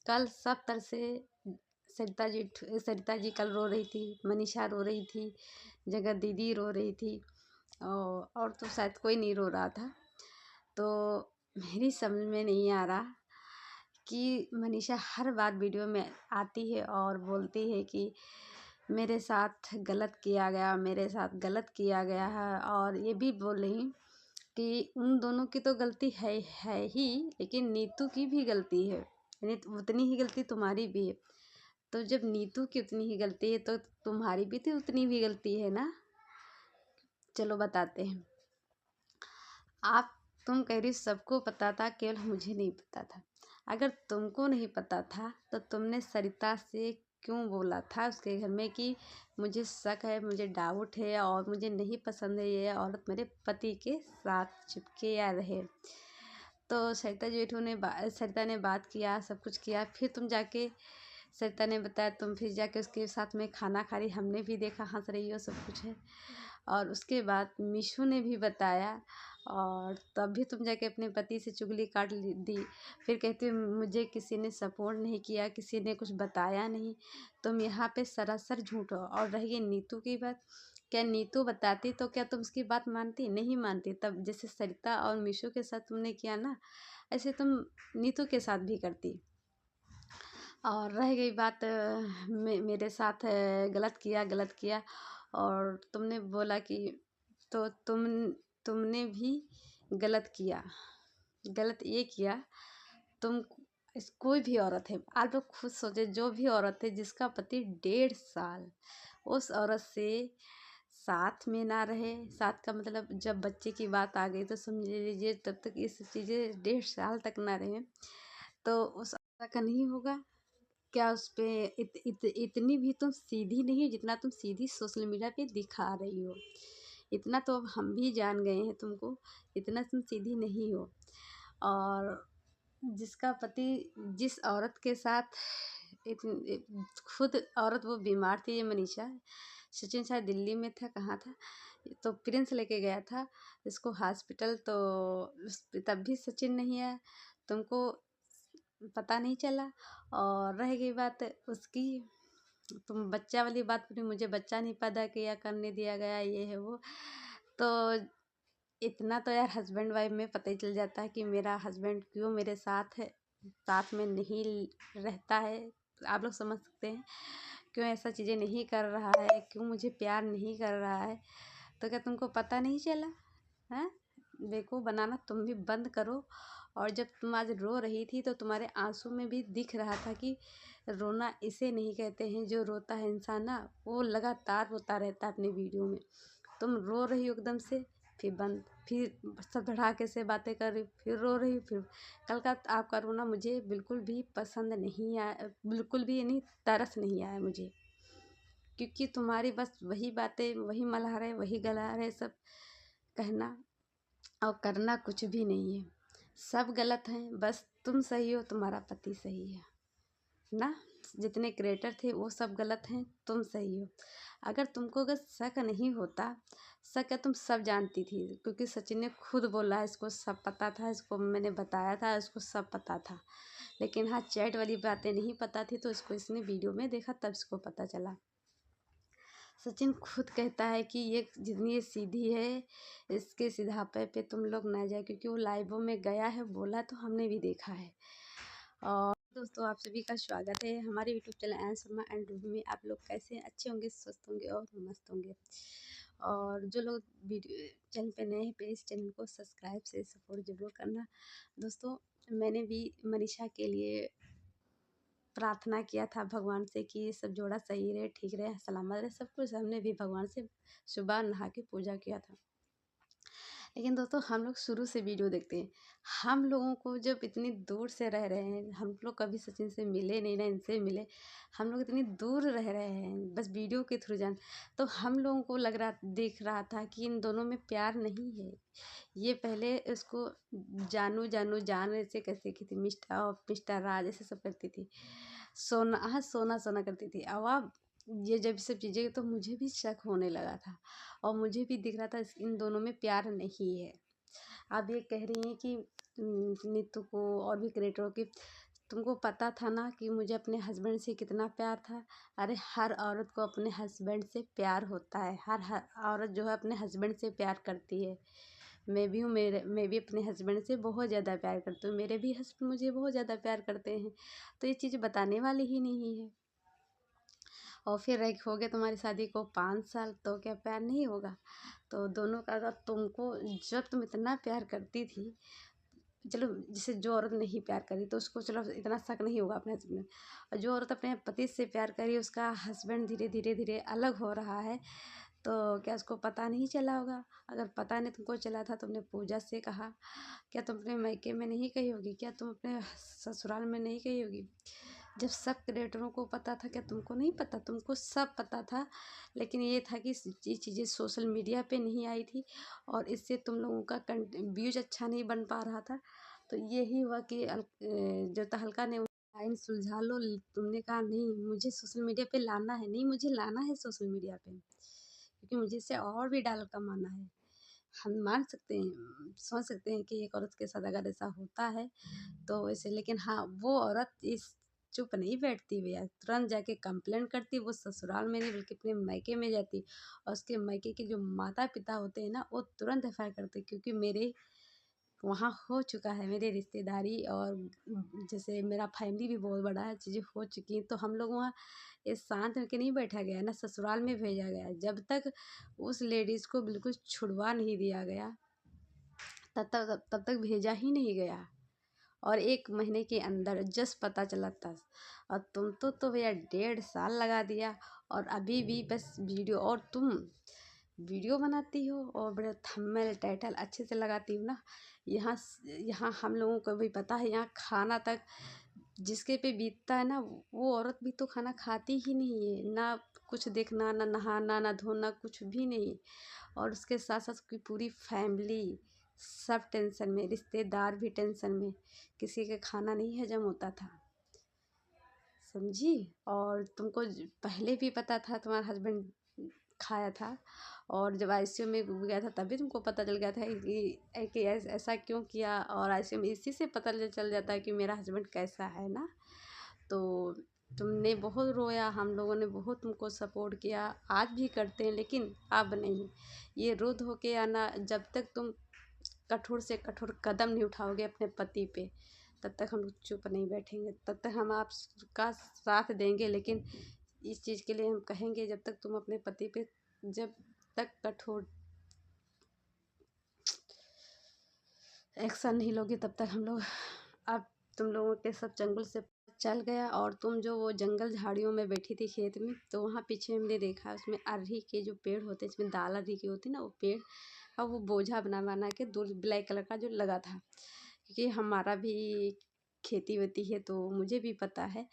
कल सब तरह से सरिता जी कल रो रही थी, मनीषा रो रही थी, जगत दीदी रो रही थी, और तो शायद कोई नहीं रो रहा था। तो मेरी समझ में नहीं आ रहा कि मनीषा हर बार वीडियो में आती है और बोलती है कि मेरे साथ गलत किया गया, मेरे साथ गलत किया गया है, और ये भी बोल रही कि उन दोनों की तो गलती है ही, लेकिन नीतू की भी गलती है, उतनी ही गलती तुम्हारी भी है। तो जब नीतू की उतनी ही गलती है तो तुम्हारी भी तो उतनी भी गलती है ना। चलो बताते हैं। तुम कह रही सबको पता था, केवल मुझे नहीं पता था। अगर तुमको नहीं पता था तो तुमने सरिता से क्यों बोला था उसके घर में कि मुझे शक है, मुझे डाउट है और मुझे नहीं पसंद है ये औरत मेरे पति के साथ चिपके या रहे। तो सरिता ने बात किया, सब कुछ किया, फिर तुम जाके सरिता ने बताया, तुम फिर जाके उसके साथ में खाना खा रही, हमने भी देखा, हंस रही हो, सब कुछ है। और उसके बाद मीशू ने भी बताया, और तब भी तुम जाके अपने पति से चुगली काट दी। फिर कहती मुझे किसी ने सपोर्ट नहीं किया, किसी ने कुछ बताया नहीं। तुम यहाँ पे सरासर झूठ हो। और रह गई नीतू की बात, क्या नीतू बताती तो क्या तुम उसकी बात मानती? नहीं मानती। तब जैसे सरिता और मीशू के साथ तुमने किया ना, ऐसे तुम नीतू के साथ भी करती। और रह गई बात मेरे साथ गलत किया, और तुमने बोला कि तो तुमने भी गलत किया। गलत ये किया, तुम कोई भी औरत है, आप लोग खुद सोचे, जो भी औरत है जिसका पति 1.5 साल उस औरत से साथ में ना रहे, साथ का मतलब जब बच्चे की बात आ गई तो समझ लीजिए तब तक ये सब चीज़ें 1.5 साल तक ना रहे, तो उस औरत का नहीं होगा क्या? उस पर इतनी भी तुम सीधी नहीं, जितना तुम सीधी सोशल मीडिया पे दिखा रही हो। इतना तो अब हम भी जान गए हैं तुमको, इतना तुम सीधी नहीं हो। और जिसका पति जिस औरत के साथ खुद औरत वो बीमार थी, ये मनीषा, सचिन शायद दिल्ली में था, कहाँ था, तो प्रिंस लेके गया था इसको हॉस्पिटल, तो तब भी सचिन नहीं आया, तुमको पता नहीं चला। और रह गई बात उसकी, तुम बच्चा वाली बात पूरी, मुझे बच्चा नहीं पैदा किया करने दिया गया, ये है वो। तो इतना तो यार हस्बैंड वाइफ में पता ही चल जाता है कि मेरा हस्बैंड क्यों मेरे साथ है, साथ में नहीं रहता है। आप लोग समझ सकते हैं क्यों ऐसा चीज़ें नहीं कर रहा है, क्यों मुझे प्यार नहीं कर रहा है। तो क्या तुमको पता नहीं चला? हैं, बेवकूफ़ बनाना तुम भी बंद करो। और जब तुम आज रो रही थी तो तुम्हारे आंसू में भी दिख रहा था कि रोना इसे नहीं कहते हैं, जो रोता है इंसान ना वो लगातार रोता रहता है अपने वीडियो में। तुम रो रही हो एकदम से, फिर बंद, फिर सब धड़ाके से बातें कर रही, फिर रो रही, फिर कल का आपका रोना मुझे बिल्कुल भी पसंद नहीं आया, बिल्कुल भी नहीं, तरस नहीं आया मुझे, क्योंकि तुम्हारी बस वही बातें, वही मल्हा रहे, वही गला रहे, सब कहना और करना कुछ भी नहीं है। सब गलत हैं, बस तुम सही हो, तुम्हारा पति सही है ना। जितने क्रिएटर थे वो सब गलत हैं, तुम सही हो। अगर तुमको अगर शक नहीं होता, शक है तुम सब जानती थी, क्योंकि सचिन ने खुद बोला है, इसको सब पता था, इसको मैंने बताया था, इसको सब पता था। लेकिन हाँ, चैट वाली बातें नहीं पता थी, तो इसको इसने वीडियो में देखा तब इसको पता चला। सचिन खुद कहता है कि ये जितनी ये सीधी है, इसके सीधापे पे तुम लोग ना जाए, क्योंकि वो लाइवों में गया है, बोला, तो हमने भी देखा है। और दोस्तों, आप सभी का स्वागत है हमारे YouTube channel N Sharma and Ruby में। आप लोग कैसे हैं? अच्छे होंगे, स्वस्थ होंगे और मस्त होंगे। और जो लोग वीडियो चैनल पे नए हैं, प्लीज़ चैनल को सब्सक्राइब से सपोर्ट जरूर करना। दोस्तों, मैंने भी मनीषा के लिए प्रार्थना किया था भगवान से कि ये सब जोड़ा सही रहे, ठीक रहे, सलामत रहे, सब कुछ हमने भी भगवान से सुबह नहा के पूजा किया था। लेकिन दोस्तों, हम लोग शुरू से वीडियो देखते हैं। हम लोगों को जब इतनी दूर से रह रहे हैं, हम लोग कभी सचिन से मिले नहीं, ना इनसे मिले, हम लोग इतनी दूर रह रहे हैं, बस वीडियो के थ्रू जान, तो हम लोगों को देख रहा था कि इन दोनों में प्यार नहीं है। ये पहले इसको जान ऐसे कैसे की थी, मिस्टर राज ऐसे सब करती थी, सोना करती थी। अब ये जब सब चीज़ें, तो मुझे भी शक होने लगा था, और मुझे भी दिख रहा था इन दोनों में प्यार नहीं है। आप ये कह रही हैं कि नीतू को और भी क्रिएटरों की तुमको पता था ना कि मुझे अपने हस्बैंड से कितना प्यार था। अरे हर औरत को अपने हस्बैंड से प्यार होता है, हर औरत जो है अपने हस्बैंड से प्यार करती है। मैं भी हूँ, मैं भी अपने हस्बैंड से बहुत ज़्यादा प्यार करती हूँ, मेरे भी हस्बैंड मुझे बहुत ज़्यादा प्यार करते हैं। तो ये चीज़ बताने वाली ही नहीं है। और फिर एक हो गया तुम्हारी शादी को 5 साल, तो क्या प्यार नहीं होगा? तो दोनों का अगर तुमको, जब तुम इतना प्यार करती थी, चलो जिसे जो औरत नहीं प्यार करी तो उसको चलो इतना शक नहीं होगा अपने हस्बैंड। और जो औरत अपने पति से प्यार करी, उसका हस्बैंड धीरे धीरे धीरे अलग हो रहा है, तो क्या उसको पता नहीं चला होगा? अगर पता नहीं तुमको चला था, तुमने पूजा से कहा, क्या तुम अपने मायके में नहीं कही होगी? क्या तुम अपने ससुराल में नहीं कही होगी? जब सब क्रिएटरों को पता था, क्या तुमको नहीं पता? तुमको सब पता था, लेकिन ये था कि ये चीज़ें सोशल मीडिया पे नहीं आई थी और इससे तुम लोगों का व्यूज अच्छा नहीं बन पा रहा था। तो यही हुआ कि जो तहलका ने लाइन सुलझा लो। तुमने कहा नहीं, मुझे सोशल मीडिया पे लाना है, नहीं मुझे लाना है सोशल मीडिया पे, क्योंकि मुझे इससे और भी डॉलर कमाना है। हम मान सकते हैं, सोच सकते हैं कि एक औरत के साथ अगर ऐसा होता है तो वैसे, लेकिन हाँ, वो औरत इस चुप नहीं बैठती भैया, तुरंत जाके कंप्लेन करती। वो ससुराल में नहीं बल्कि अपने मायके में जाती, और उसके मायके के जो माता पिता होते हैं ना, वो तुरंत एफआईआर करते, क्योंकि मेरे वहाँ हो चुका है, मेरी रिश्तेदारी और जैसे मेरा फैमिली भी बहुत बड़ा है, चीज़ें हो चुकी हैं। तो हम लोग वहाँ ये शांत होके नहीं बैठा गया ना, ससुराल में भेजा गया। जब तक उस लेडीज़ को बिल्कुल छुड़वा नहीं दिया गया, तब तक भेजा ही नहीं गया। और 1 महीने के अंदर जस्ट पता चला था। और तुम तो भैया 1.5 साल लगा दिया, और अभी भी बस वीडियो, और तुम वीडियो बनाती हो और बड़े थंबनेल टाइटल अच्छे से लगाती हो ना। यहाँ यहाँ हम लोगों को भी पता है, यहाँ खाना तक जिसके पे बीतता है ना, वो औरत भी तो खाना खाती ही नहीं है ना। कुछ देखना, ना नहाना, ना धोना, कुछ भी नहीं। और उसके साथ साथ उसकी पूरी फैमिली सब टेंशन में, रिश्तेदार भी टेंशन में, किसी का खाना नहीं हजम होता था, समझी? और तुमको पहले भी पता था, तुम्हारा हस्बैंड खाया था, और जब आईसीयू में गया था तभी तुमको पता चल गया था कि ऐसा क्यों किया। और आईसीयू में इसी से पता चल जाता है कि मेरा हस्बैंड कैसा है ना। तो तुमने बहुत रोया, हम लोगों ने बहुत तुमको सपोर्ट किया, आज भी करते हैं, लेकिन अब नहीं। ये रो धो के आना, जब तक तुम कठोर से कठोर कदम नहीं उठाओगे अपने पति पे, तब तक हम लोग चुप नहीं बैठेंगे, तब तक हम आपका साथ देंगे। लेकिन इस चीज़ के लिए हम कहेंगे, जब तक तुम अपने पति पे जब तक कठोर एक्शन नहीं लोगे, तब तक हम लोग, अब तुम लोगों के सब जंगल से चल गया। और तुम जो वो जंगल झाड़ियों में बैठी थी खेत में, तो वहाँ पीछे हमने देखा, उसमें अरही के जो पेड़ होते हैं, इसमें दाल अरही की होती ना, वो पेड़, और वो बोझा बना बना के दूर ब्लैक कलर का जो लगा था, क्योंकि हमारा भी खेती वेती है तो मुझे भी पता है।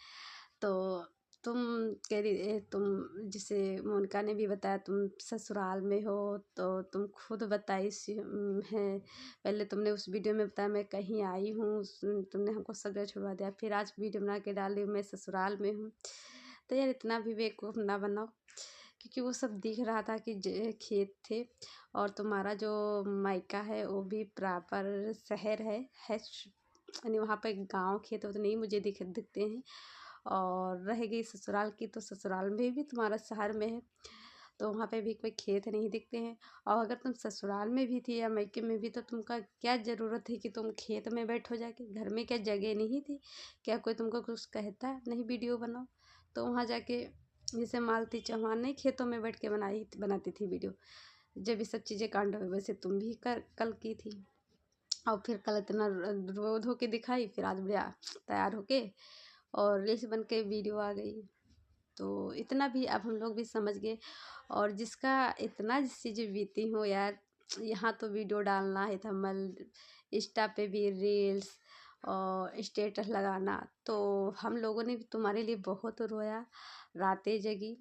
तो तुम कह रही, तुम जिसे मोनिका ने भी बताया तुम ससुराल में हो, तो तुम खुद बताई है। पहले तुमने उस वीडियो में बताया मैं कहीं आई हूँ, तुमने हमको सब जगह छुड़वा दिया, फिर आज वीडियो बना के डाली मैं ससुराल में हूँ। तो यार इतना भी बेवकूफ़ ना बनाओ, क्योंकि वो सब दिख रहा था कि खेत थे, और तुम्हारा जो मायका है वो भी प्रॉपर शहर है यानी वहाँ पे गांव खेत तो नहीं मुझे दिखते हैं। और रह गई ससुराल की, तो ससुराल में भी तुम्हारा शहर में है, तो वहाँ पे भी कोई खेत नहीं दिखते हैं। और अगर तुम ससुराल में भी थी या मायके में भी, तो तुमका क्या ज़रूरत है कि तुम खेत में बैठो जाके? घर में क्या जगह नहीं थी? क्या कोई तुमको कुछ कहता नहीं वीडियो बनाओ? तो वहाँ जाके, जैसे मालती चौहान नहीं खेतों में बैठ के बनाती थी वीडियो, जब ये सब चीज़ें कांड हुए, वैसे तुम भी कल की थी। और फिर कल इतना रो धो के दिखाई, फिर आज बढ़िया तैयार होके और रील्स बन के वीडियो आ गई। तो इतना भी अब हम लोग भी समझ गए। और जिसका इतना जिस चीज़ें बीती हो यार, यहाँ तो वीडियो डालना है, थंबनेल, इंस्टा पे भी रील्स और स्टेटस लगाना, तो हम लोगों ने भी तुम्हारे लिए बहुत रोया, रातें जगी।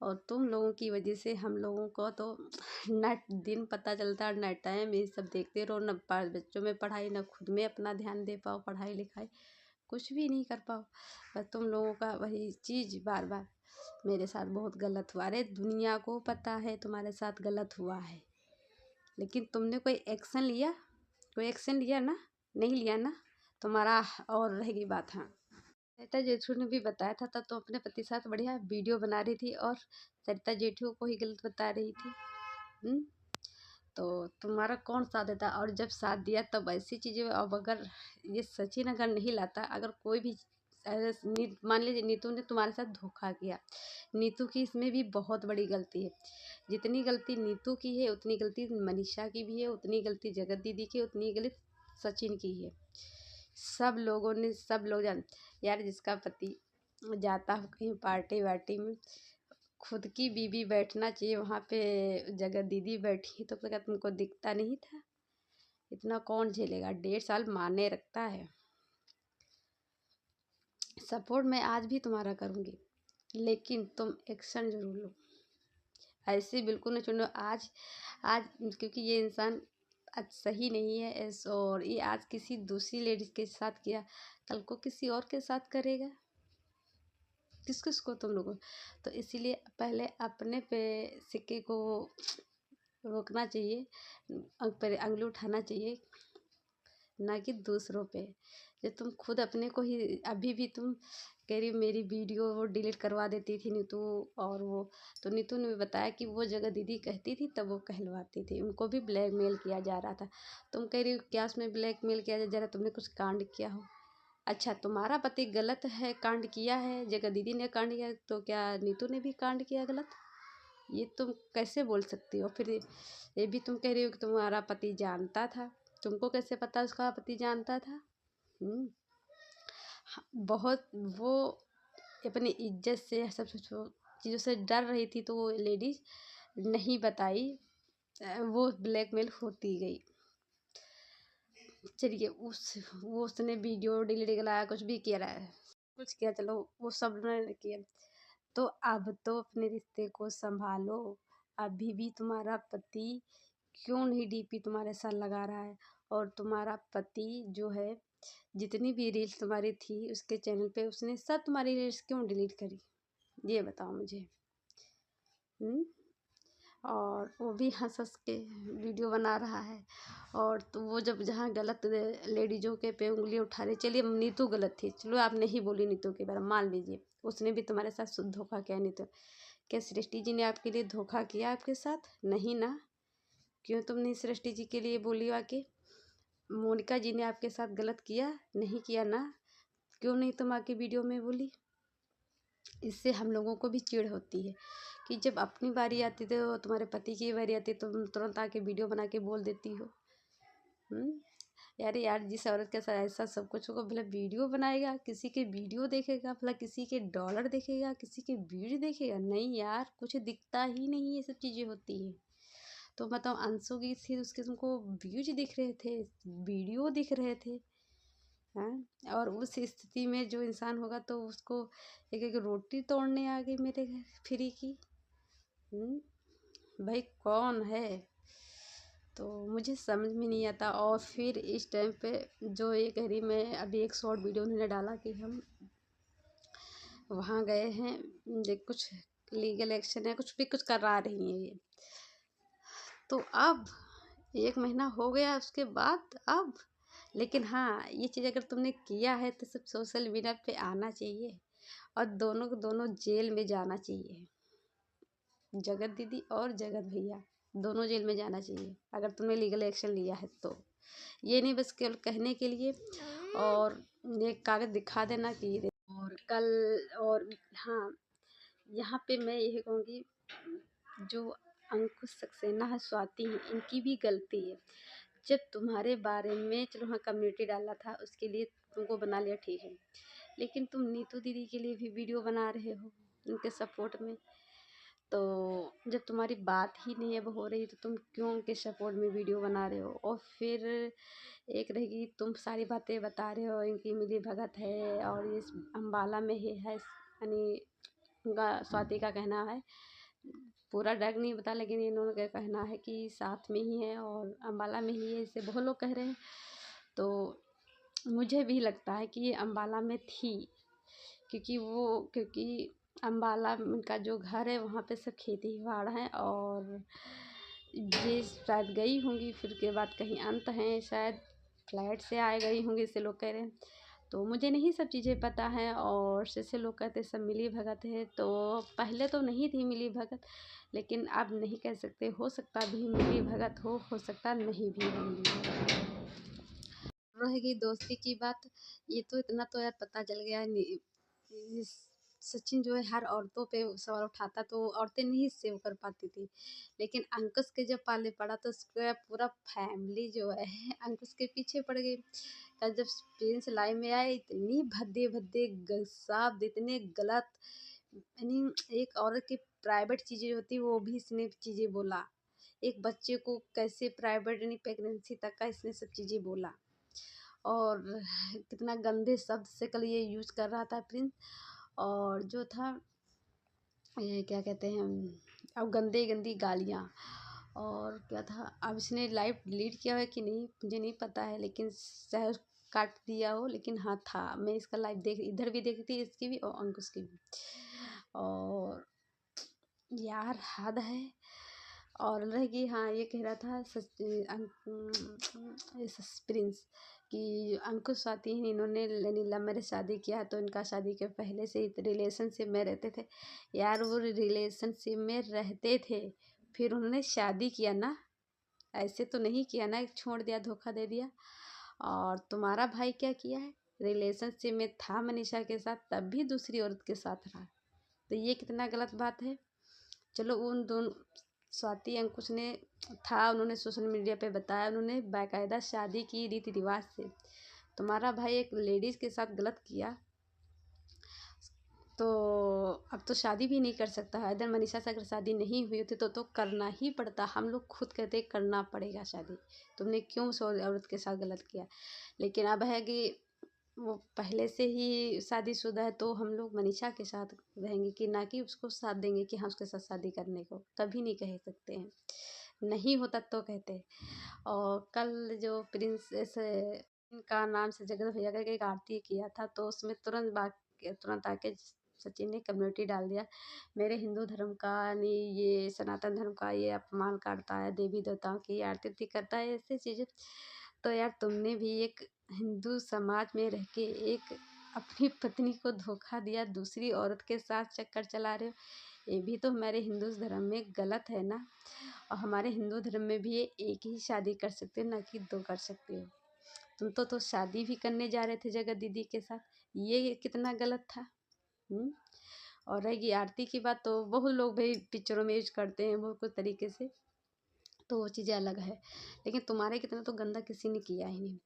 और तुम लोगों की वजह से हम लोगों को तो न दिन पता चलता और न टाइम, ये सब देखते रहो, न बच्चों में पढ़ाई, न खुद में अपना ध्यान दे पाओ, पढ़ाई लिखाई कुछ भी नहीं कर पाओ। बस तुम लोगों का वही चीज़ बार बार मेरे साथ बहुत गलत हुआ। अरे दुनिया को पता है तुम्हारे साथ गलत हुआ है, लेकिन तुमने कोई एक्शन लिया? कोई एक्शन लिया ना? नहीं लिया ना? तुम्हारा और रहेगी बात। हाँ। सरिता जेठू ने भी बताया था, तब तो अपने पति के साथ बढ़िया वीडियो बना रही थी और सरिता जेठू को ही गलत बता रही थी। तो तुम्हारा कौन साथ देता? और जब साथ दिया तब ऐसी चीज़ें, अब अगर ये सचिन अगर नहीं लाता, अगर कोई भी मान लीजिए नीतू ने तुम्हारे साथ धोखा किया, नीतू की इसमें भी बहुत बड़ी गलती है। जितनी गलती नीतू की है उतनी गलती मनीषा की भी है, उतनी गलती जगत दीदी की, उतनी गलती सचिन की है। सब लोगों ने, सब लोग जान यार, जिसका पति जाता हो कहीं पार्टी वार्टी में, खुद की बीवी बैठना चाहिए वहाँ पे, जगत दीदी बैठी तो क्या तुमको दिखता नहीं था? इतना कौन झेलेगा? 1.5 साल माने रखता है। सपोर्ट मैं आज भी तुम्हारा करूँगी, लेकिन तुम एक्शन जरूर लो। ऐसे बिल्कुल नहीं छोड़ो। आज आज क्योंकि ये इंसान आज सही नहीं है, और ये आज किसी दूसरी लेडीज के साथ किया, कल को किसी और के साथ करेगा। किस किस को तुम लोगों, तो इसीलिए पहले अपने पे सिक्के को रोकना चाहिए, पर अंगुली उठाना चाहिए, ना कि दूसरों पे। जब तुम खुद अपने को ही, अभी भी तुम कह रही मेरी वीडियो वो डिलीट करवा देती थी नीतू, और वो तो नीतू ने भी बताया कि वो जगह दीदी कहती थी तब वो कहलवाती थी, उनको भी ब्लैकमेल किया जा रहा था। तुम कह रही हो क्या उसमें ब्लैकमेल किया जा रहा? तुमने कुछ कांड किया हो? अच्छा, तुम्हारा पति गलत है, कांड किया है, जगह दीदी ने कांड किया, तो क्या नीतू ने भी कांड किया गलत? ये तुम कैसे बोल सकती हो? फिर ये भी तुम कह रही हो कि तुम्हारा पति जानता था, तुमको कैसे पता उसका पति जानता था? बहुत वो अपनी इज्जत से सब चीज़ों से डर रही थी, तो वो लेडीज नहीं बताई, वो ब्लैकमेल होती गई। चलिए, उसने वीडियो डिलीट कराया, कुछ भी किया रहा है, कुछ किया, चलो वो सब ने किया। तो अब तो अपने रिश्ते को संभालो। अभी भी तुम्हारा पति क्यों नहीं डीपी तुम्हारे साथ लगा रहा है? और तुम्हारा पति जो है, जितनी भी रील्स तुम्हारी थी उसके चैनल पे, उसने सब तुम्हारी रील्स क्यों डिलीट करी? ये बताओ मुझे। और वो भी हंस हंस के वीडियो बना रहा है, और तो वो जब जहाँ गलत लेडीजों के पे उंगली उठा रही, चलिए नीतू गलत थी, चलो आप नहीं बोली नीतू के बारे में, मान लीजिए उसने भी तुम्हारे साथ शुद्ध धोखा किया। नीतू, क्या सृष्टि जी ने आपके लिए धोखा किया आपके साथ? नहीं ना? क्यों तुम नहीं सृष्टि जी के लिए बोली आके? मोनिका जी ने आपके साथ गलत किया? नहीं किया ना? क्यों नहीं तुम आके वीडियो में बोली? इससे हम लोगों को भी चिढ़ होती है कि जब अपनी बारी आती तो तुम्हारे पति की बारी आती तो तुम तुरंत आके वीडियो बना के बोल देती हो। यार, जिस औरत के साथ ऐसा सब कुछ होगा, भला वीडियो बनाएगा, किसी के वीडियो देखेगा, भला किसी के डॉलर देखेगा, किसी के व्यूज देखेगा? नहीं यार, कुछ दिखता ही नहीं, ये सब चीज़ें होती हैं। तो बताओ, अंशु की थी, उसके तुमको व्यूज दिख रहे थे, वीडियो दिख रहे थे, हैं? और उस स्थिति में जो इंसान होगा तो उसको एक एक रोटी तोड़ने आ गई मेरे घर फ्री की। भाई कौन है? तो मुझे समझ में नहीं आता। और फिर इस टाइम पे जो ये कह रही, मैं अभी एक शॉर्ट वीडियो उन्होंने डाला कि हम वहाँ गए हैं, देख कुछ लीगल एक्शन है, कुछ भी कुछ करा रही हैं ये। तो अब 1 महीना हो गया उसके बाद, अब लेकिन हाँ, ये चीज़ अगर तुमने किया है तो सब सोशल मीडिया पे आना चाहिए, और दोनों को दोनों जेल में जाना चाहिए। जगत दीदी और जगत भैया दोनों जेल में जाना चाहिए, अगर तुमने लीगल एक्शन लिया है तो। ये नहीं बस केवल कहने के लिए और एक कागज़ दिखा देना कि ये और कल, और हाँ, यहाँ पे मैं यही कहूँगी, जो अंकुश सक्सेना है, स्वाति है, इनकी भी गलती है। जब तुम्हारे बारे में, चलो हाँ, कम्युनिटी डाला था उसके लिए तुमको बना लिया, ठीक है, लेकिन तुम नीतू दीदी के लिए भी वीडियो बना रहे हो उनके सपोर्ट में। तो जब तुम्हारी बात ही नहीं अब हो रही तो तुम क्यों उनके सपोर्ट में वीडियो बना रहे हो? और फिर एक रहेगी, तुम सारी बातें बता रहे हो इनकी मिली भगत है और ये अम्बाला में ही है, यानी उनका, स्वाति का कहना है, पूरा डायरेक्ट नहीं बता, लेकिन इन्होंने का कहना है कि साथ में ही है और अम्बाला में ही है, इसे बहुत लोग कह रहे हैं। तो मुझे भी लगता है कि ये अम्बाला में थी, क्योंकि अम्बाला का जो घर है वहाँ पे सब खेती बाड़ है, और ये शायद गई होंगी, फिर के बाद कहीं अंत हैं, शायद फ्लैट से आए गई होंगी, इससे लोग कह रहे हैं। तो मुझे नहीं सब चीज़ें पता हैं। और जैसे लोग कहते सब मिली भगत है, तो पहले तो नहीं थी मिली भगत, लेकिन अब नहीं कह सकते, हो सकता भी मिली भगत हो सकता नहीं भी हो मिली भगत। रहेगी दोस्ती की बात, ये तो इतना तो यार पता चल गया सचिन जो है हर औरतों पे सवाल उठाता, तो औरतें नहीं सेव कर पाती थी। लेकिन अंकुश के जब पाले पड़ा तो उसका पूरा फैमिली जो है अंकुश के पीछे पड़ गई। कल जब प्रिंस लाइव में आए, इतनी भद्दे भद्दे शब्द, इतने गलत, यानी एक औरत की प्राइवेट चीज़ें होती वो भी इसने चीज़ें बोला। एक बच्चे को कैसे प्राइवेट यानी प्रेगनेंसी तक का इसने सब चीज़ें बोला। और कितना गंदे शब्द से कल ये यूज़ कर रहा था प्रिंस। और जो था ये क्या कहते हैं, अब गंदी गंदी गालियाँ। और क्या था, अब इसने लाइव डिलीट किया है कि नहीं मुझे नहीं पता है, लेकिन शायद काट दिया हो, लेकिन हाँ था। मैं इसका लाइव देख, इधर भी देखी थी, इसकी भी और अंकुश की भी। और यार हद है। और रहेगी, हाँ ये कह रहा था प्रिंस कि अंकुश स्वाति इन्होंने लव मैरिज शादी किया, तो इनका शादी के पहले से ही रिलेशनशिप में रहते थे। यार वो रिलेशनशिप में रहते थे, फिर उन्होंने शादी किया ना, ऐसे तो नहीं किया ना, छोड़ दिया, धोखा दे दिया। और तुम्हारा भाई क्या किया है, रिलेशनशिप में था मनीषा के साथ, तब भी दूसरी औरत के साथ रहा, तो ये कितना गलत बात है। चलो उन दोनों स्वाति अंकुश ने था, उन्होंने सोशल मीडिया पे बताया, उन्होंने बाकायदा शादी की रीति रिवाज से। तुम्हारा भाई एक लेडीज़ के साथ गलत किया, तो अब तो शादी भी नहीं कर सकता है। इधर मनीषा से अगर शादी नहीं हुई होती तो करना ही पड़ता। हम लोग खुद कहते करना पड़ेगा शादी, तुमने क्यों उस औरत के साथ गलत किया। लेकिन अब है कि वो पहले से ही शादीशुदा है, तो हम लोग मनीषा के साथ रहेंगे कि ना कि उसको साथ देंगे कि हाँ उसके साथ शादी करने को, कभी नहीं कह सकते हैं, नहीं होता तो कहते हैं। और कल जो प्रिंसेस का नाम से जगत भैया का एक आरती किया था, तो उसमें तुरंत आके सचिन ने कम्युनिटी डाल दिया, मेरे हिंदू धर्म का नहीं, ये सनातन धर्म का ये अपमान करता है, देवी देवताओं की आरती करता है, ऐसी चीज़ें। तो यार तुमने भी एक हिंदू समाज में रह के एक अपनी पत्नी को धोखा दिया, दूसरी औरत के साथ चक्कर चला रहे हो, ये भी तो हमारे हिंदू धर्म में गलत है ना। और हमारे हिंदू धर्म में भी ये एक ही शादी कर सकते हो, ना कि दो कर सकते हो। तुम तो शादी भी करने जा रहे थे जगत दीदी के साथ, ये कितना गलत था। और रहेगी आरती की बात, तो बहुत लोग भाई पिक्चरों में यूज करते हैं बहुत कुछ तरीके से, तो वो चीज़ें अलग है, लेकिन तुम्हारे कितना तो गंदा किसी ने किया ही नहीं।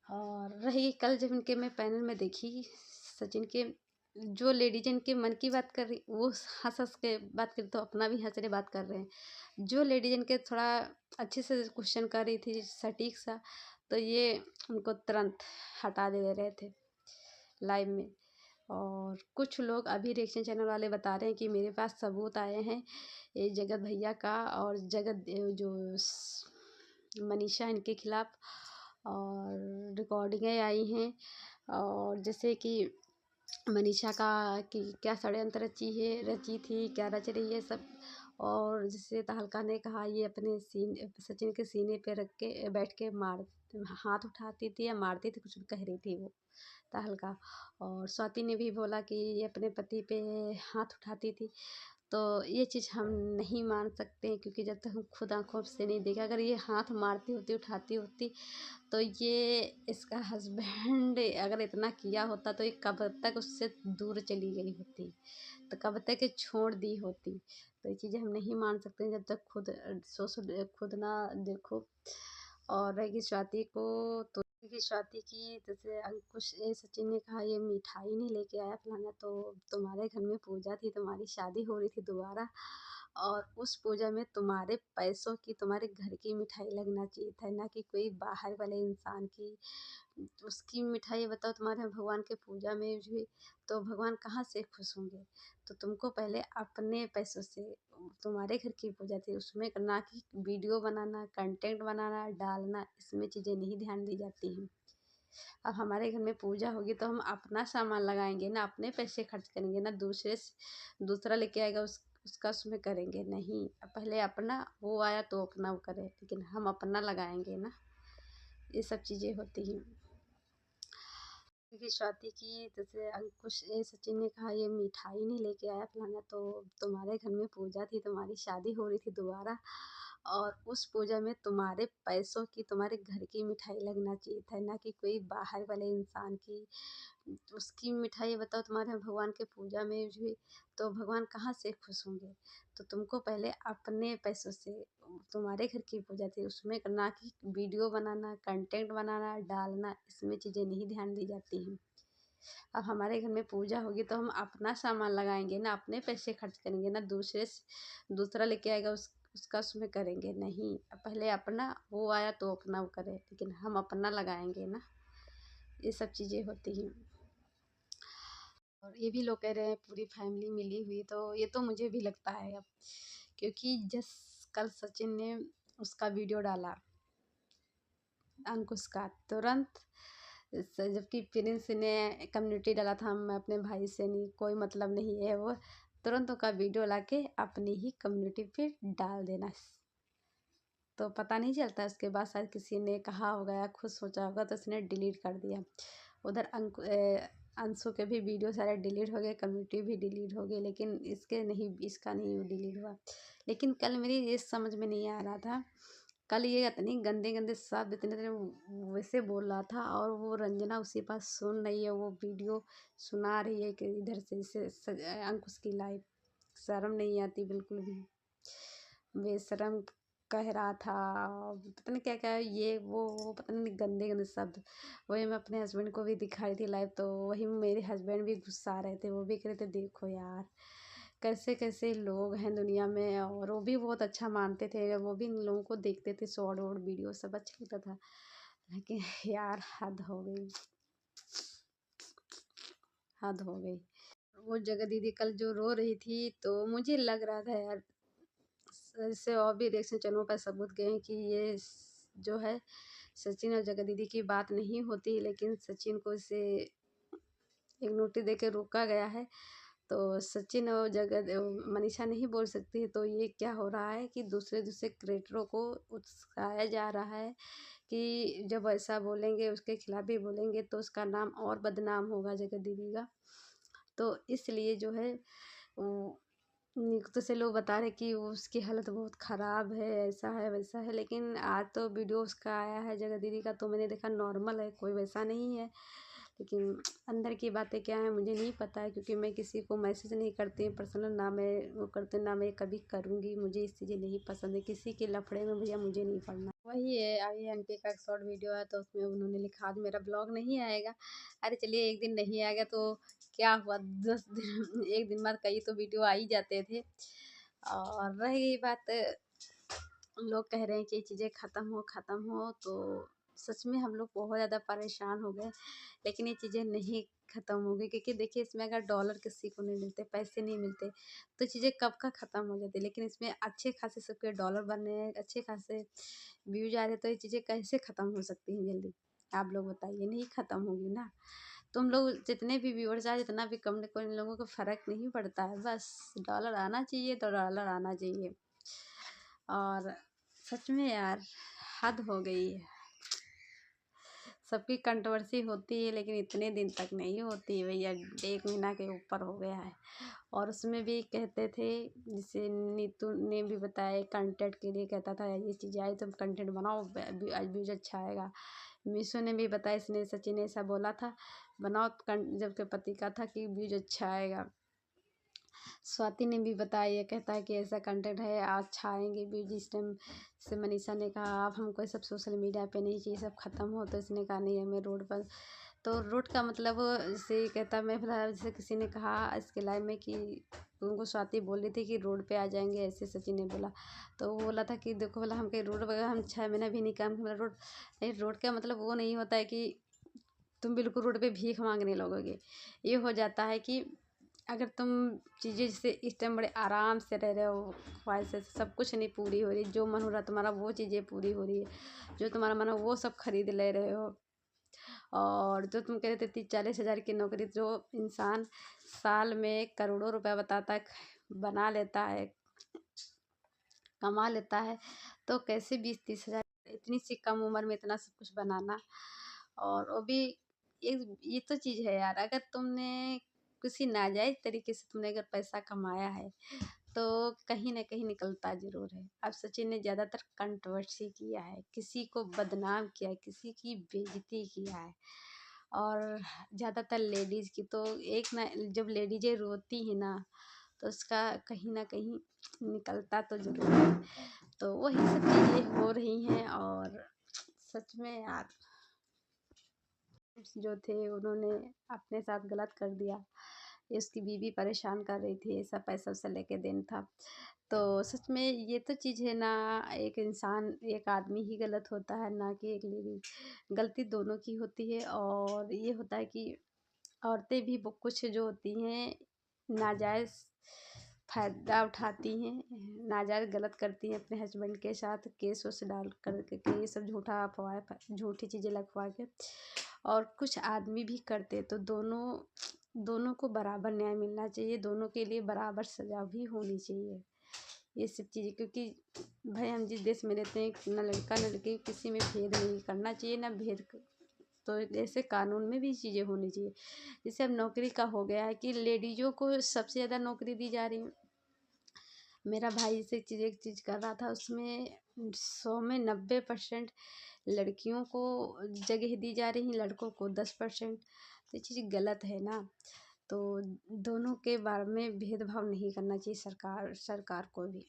और रही कल जब इनके मैं पैनल में देखी सचिन के, जो लेडीज इनके मन की बात कर रही, वो हंस हंस के बात कर, तो अपना भी हंस रहे बात कर रहे हैं। जो लेडीज इनके थोड़ा अच्छे से क्वेश्चन कर रही थी सटीक सा, तो ये उनको तुरंत हटा दे रहे थे लाइव में। और कुछ लोग अभी रिएक्शन चैनल वाले बता रहे हैं कि मेरे पास सबूत आए हैं ये जगत भैया का और जगत जो मनीषा इनके खिलाफ, और रिकॉर्डिंगें आई हैं। और जैसे कि मनीषा का कि क्या षड्यंत्र रची थी, क्या रच रही है सब। और जैसे तहलका ने कहा ये अपने सीने सचिन के सीने पे रख के बैठ के हाथ उठाती थी या मारती थी, कुछ कह रही थी वो तहलका। और स्वाति ने भी बोला कि ये अपने पति पे हाथ उठाती थी। तो ये चीज़ हम नहीं मान सकते हैं, क्योंकि जब तक हम खुद आंखों से नहीं देखे, अगर ये हाथ मारती होती उठाती होती, तो ये इसका हस्बैंड अगर इतना किया होता तो ये कब तक उससे दूर चली गई होती, तो कब तक ये छोड़ दी होती। तो ये चीज़ें हम नहीं मान सकते जब तक खुद ना देखो। और रहेगी स्वाति को, तो रहेगी स्वाति की, जैसे अंकुश सचिन ने कहा ये मिठाई नहीं लेके आया फलाना, तो तुम्हारे घर में पूजा थी, तुम्हारी शादी हो रही थी दोबारा, और उस पूजा में तुम्हारे पैसों की, तुम्हारे घर की मिठाई लगना चाहिए था, ना कि कोई बाहर वाले इंसान की। उसकी मिठाई बताओ तुम्हारे भगवान के पूजा में हुई, तो भगवान कहाँ से खुश होंगे। तो तुमको पहले अपने पैसों से, तुम्हारे घर की पूजा थी उसमें, ना कि वीडियो बनाना, कंटेंट बनाना, डालना, इसमें चीज़ें नहीं ध्यान दी जाती हैं। अब हमारे घर में पूजा होगी तो हम अपना सामान लगाएंगे ना, अपने पैसे खर्च करेंगे ना, दूसरा लेके आएगा उसका उसमें करेंगे नहीं। अब पहले अपना, वो आया तो अपना वो करे, लेकिन हम अपना लगाएंगे ना, ये सब चीज़ें होती हैं। कि स्वाति की जैसे अंकुश सचिन ने कहा ये मिठाई नहीं लेके आया फलाना, तो तुम्हारे घर में पूजा थी, तुम्हारी शादी हो रही थी दोबारा, और उस पूजा में तुम्हारे पैसों की, तुम्हारे घर की मिठाई लगना चाहिए था, ना कि कोई बाहर वाले इंसान की। उसकी मिठाई बताओ तुम्हारे भगवान के पूजा में हुई, तो भगवान कहाँ से खुश होंगे। तो तुमको पहले अपने पैसों से, तुम्हारे घर की पूजा थी उसमें, ना कि वीडियो बनाना, कंटेंट बनाना, डालना, इसमें चीज़ें नहीं ध्यान दी जाती हैं। अब हमारे घर में पूजा होगी तो हम अपना सामान लगाएंगे ना, अपने पैसे खर्च करेंगे ना, दूसरा लेके आएगा उसका उसमें करेंगे नहीं। पहले अपना, वो आया तो अपना वो करे, लेकिन हम अपना लगाएंगे ना। ये सब चीज़ें होती हैं। और ये भी लोग कह रहे हैं पूरी फैमिली मिली हुई, तो ये तो मुझे भी लगता है अब, क्योंकि जस कल सचिन ने उसका वीडियो डाला अंकुश का, तुरंत जबकि प्रिंस ने कम्युनिटी डाला था मैं अपने भाई से नहीं, कोई मतलब नहीं है, वो तुरंत उसका वीडियो लाके अपनी ही कम्युनिटी पे डाल देना, तो पता नहीं चलता। उसके बाद शायद किसी ने कहा होगा या खुद सोचा होगा तो उसने डिलीट कर दिया। उधर अंशु के भी वीडियो सारे डिलीट हो गए, कम्युनिटी भी डिलीट हो गई, लेकिन इसका नहीं डिलीट हुआ। लेकिन कल मेरी ये समझ में नहीं आ रहा था, कल ये इतनी गंदे गंदे शब्द इतने वैसे बोल रहा था, और वो रंजना उसी पास सुन रही है, वो वीडियो सुना रही है कि इधर से अंकुश की लाइफ। शर्म नहीं आती बिल्कुल भी, बेशरम कह रहा था, पता नहीं क्या क्या ये वो पता नहीं गंदे गंदे शब्द। वही मैं अपने हस्बैंड को भी दिखा रही थी लाइव, तो वही मेरे हस्बैंड भी गुस्सा रहे थे, वो भी कह रहे थे देखो यार कैसे कैसे लोग हैं दुनिया में। और वो भी बहुत अच्छा मानते थे, वो भी इन लोगों को देखते थे, शॉर्ट वॉर्ट वीडियो सब अच्छा लगता था, लेकिन यार हद हो गई, हद हो गई। वो जगह दीदी कल जो रो रही थी, तो मुझे लग रहा था यार, इससे और भी रिएक्शन चैनलों पर सबूत गए हैं कि ये जो है सचिन और जगह दीदी की बात नहीं होती, लेकिन सचिन को इसे एक नोटिस दे के रोका गया है। तो सचिन और मनीषा नहीं बोल सकती, तो ये क्या हो रहा है कि दूसरे दूसरे क्रिएटरों को उकसाया जा रहा है कि जब ऐसा बोलेंगे, उसके खिलाफ भी बोलेंगे तो उसका नाम और बदनाम होगा जगह दीदी का। तो इसलिए जो है तो से लोग बता रहे कि वो उसकी हालत बहुत ख़राब है, ऐसा है वैसा है, लेकिन आज तो वीडियो उसका आया है जगह दीदी का, तो मैंने देखा नॉर्मल है, कोई वैसा नहीं है। लेकिन अंदर की बातें क्या है मुझे नहीं पता है, क्योंकि मैं किसी को मैसेज नहीं करती पर्सनल, ना मैं वो करते, ना मैं कभी करूँगी। मुझे इस चीज़ें नहीं पसंद है, किसी के लफड़े में भैया मुझे नहीं पड़ना। वही है, आई आंटी का एक शॉर्ट वीडियो है, तो उसमें उन्होंने लिखा आज मेरा ब्लॉग नहीं आएगा। अरे चलिए एक दिन नहीं आएगा तो क्या हुआ, 10 दिन एक दिन बाद कई तो वीडियो आ ही जाते थे। और रही बात, लोग कह रहे हैं कि ये चीज़ें ख़त्म हो, तो सच में हम लोग बहुत ज़्यादा परेशान हो गए, लेकिन ये चीज़ें नहीं ख़त्म होगी, क्योंकि देखिए इसमें अगर डॉलर किसी को नहीं मिलते, पैसे नहीं मिलते, तो चीज़ें कब का ख़त्म हो जाती, लेकिन इसमें अच्छे खासे सबके डॉलर बन रहे हैं, अच्छे खासे व्यूज आ रहे, तो ये चीज़ें कैसे ख़त्म हो सकती हैं जल्दी, आप लोग बताइए, नहीं ख़त्म होगी ना। तुम लोग जितने भी व्यूअर्स आए, जितना भी कम देखो, इन लोगों को फ़र्क नहीं पड़ता है, बस डॉलर आना चाहिए तो डॉलर आना चाहिए। और सच में यार हद हो गई है, सबकी कंट्रोवर्सी होती है, लेकिन इतने दिन तक नहीं होती है भैया, 1 महीना के ऊपर हो गया है। और उसमें भी कहते थे, जिसे नीतू ने भी बताया, कंटेंट के लिए कहता था ये चीज़ आई तुम कंटेंट बनाओ, आज व्यूज अच्छा आएगा। मीशो ने भी बताया, इसने सचिन ने ऐसा बोला था, बनाओ जबकि पति का था कि व्यूज अच्छा आएगा। स्वाति ने भी बताया, ये कहता है कि ऐसा कंटेंट है अच्छा आएंगे व्यूज। इस टाइम से मनीषा ने कहा आप हमको सब सोशल मीडिया पे नहीं चाहिए, सब ख़त्म हो, तो इसने कहा नहीं हमें रोड पर। तो रोड का मतलब जैसे कहता, मैं फिलहाल जैसे किसी ने कहा इसके लाइव में कि उनको स्वाति बोल रही थी कि रोड पे आ जाएंगे, ऐसे सचिन ने बोला। तो वो बोला था कि देखो बोला हम कहीं रोड वगैरह, हम 6 महीना भी नहीं काम किया रोड नहीं। रोड का मतलब वो नहीं होता है कि तुम बिल्कुल रोड पे भीख मांगने लगोगे। ये हो जाता है कि अगर तुम चीज़ें जैसे इस टाइम बड़े आराम से रह रहे हो, ख्वाहिशें सब कुछ नहीं पूरी हो रही, जो मन हो रहा तुम्हारा वो चीज़ें पूरी हो रही है, जो तुम्हारा मन हो वो सब खरीद ले रहे हो। और जो तुम कह रहे थे 30-40 हज़ार की नौकरी, जो इंसान साल में करोड़ों रुपया बताता है, बना लेता है, कमा लेता है, तो कैसे 20-30 हज़ार इतनी सी कम उम्र में इतना सब कुछ बनाना। और वो भी एक ये तो चीज़ है यार, अगर तुमने किसी नाजायज़ तरीके से तुमने अगर पैसा कमाया है तो कहीं न कहीं निकलता ज़रूर है। अब सचिन ने ज़्यादातर कंट्रोवर्सी किया है, किसी को बदनाम किया है, किसी की बेइज़्ज़ती किया है और ज़्यादातर लेडीज़ की तो एक ना जब लेडीज़ें रोती हैं ना, तो उसका कहीं न कहीं निकलता तो ज़रूर है। तो वही सब चीज़ें हो रही हैं और सच में यार जो थे उन्होंने अपने साथ गलत कर दिया। ये उसकी बीवी परेशान कर रही थी, ऐसा पैसा वैसा लेके देना था। तो सच में ये तो चीज़ है ना, एक इंसान एक आदमी ही गलत होता है ना कि एक लेडी। गलती दोनों की होती है और ये होता है कि औरतें भी कुछ जो होती हैं नाजायज़ फ़ायदा उठाती हैं, नाजायज़ गलत करती हैं अपने हस्बैंड के साथ केस वेस डाल कर के ये सब झूठा अफ़वाह झूठी चीज़ें लगवा के और कुछ आदमी भी करते तो दोनों को बराबर न्याय मिलना चाहिए, दोनों के लिए बराबर सज़ा भी होनी चाहिए। ये सब चीज़ें क्योंकि भाई हम जिस देश में रहते हैं ना लड़का ना लड़की किसी में भेद नहीं करना चाहिए ना तो ऐसे कानून में भी चीज़ें होनी चाहिए। जैसे अब नौकरी का हो गया है कि लेडीज़ों को सबसे ज़्यादा नौकरी दी जा रही है। मेरा भाई से एक चीज़ कर रहा था उसमें 100 में 90% लड़कियों को जगह दी जा रही लड़कों को 10%। तो ये चीज़ गलत है ना। तो दोनों के बारे में भेदभाव नहीं करना चाहिए सरकार को भी।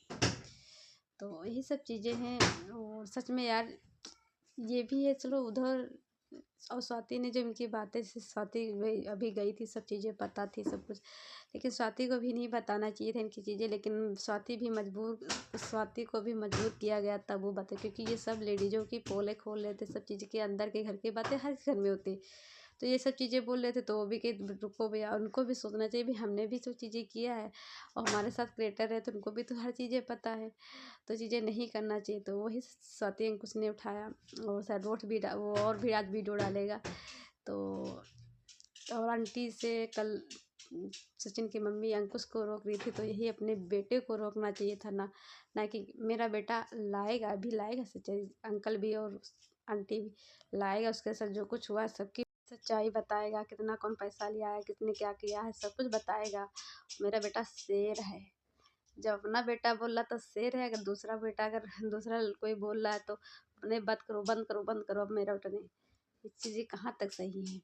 तो यही सब चीज़ें हैं और सच में यार ये भी है चलो उधर और स्वाति ने जो इनकी बातें स्वाति वही अभी गई थी सब चीज़ें पता थी सब कुछ लेकिन स्वाति को भी नहीं बताना चाहिए था इनकी चीज़ें लेकिन स्वाति को भी मजबूर किया गया तब वो बातें क्योंकि ये सब लेडीज़ों की पोले खोल लेते सब चीज़ें के अंदर के घर की बातें हर घर में होती तो ये सब चीज़ें बोल रहे थे तो वो भी कि रुको भैया उनको भी सोचना चाहिए भी हमने भी तो चीज़ें किया है और हमारे साथ क्रिएटर है तो उनको भी तो हर चीज़ें पता है तो चीज़ें नहीं करना चाहिए तो वही स्वाति अंकुश ने उठाया और शायद वो और भी आज वीडियो डालेगा तो और आंटी से कल सचिन की मम्मी अंकुश को रोक रही थी तो यही अपने बेटे को रोकना चाहिए था ना कि मेरा बेटा लाएगा अभी लाएगा सच्चाई अंकल भी और आंटी भी लाएगा उसके साथ जो कुछ हुआ सबकी सच्चाई बताएगा कितना कौन पैसा लिया है कितने क्या किया है सब कुछ बताएगा मेरा बेटा शेर है जब अपना बेटा बोल रहा तो शेर है अगर दूसरा कोई बोल रहा है तो अपने बात करो बंद करो अब मेरा बेटा नहीं ये चीज़ें कहाँ तक सही हैं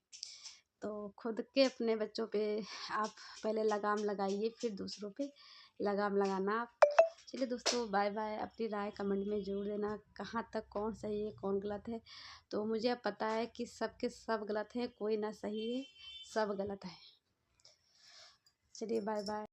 तो खुद के अपने बच्चों पे आप पहले लगाम लगाइए फिर दूसरों पे लगाम लगाना आप चलिए दोस्तों बाय बाय अपनी राय कमेंट में ज़रूर देना कहाँ तक कौन सही है कौन गलत है तो मुझे अब पता है कि सबके सब गलत है कोई ना सही है सब गलत है चलिए बाय बाय।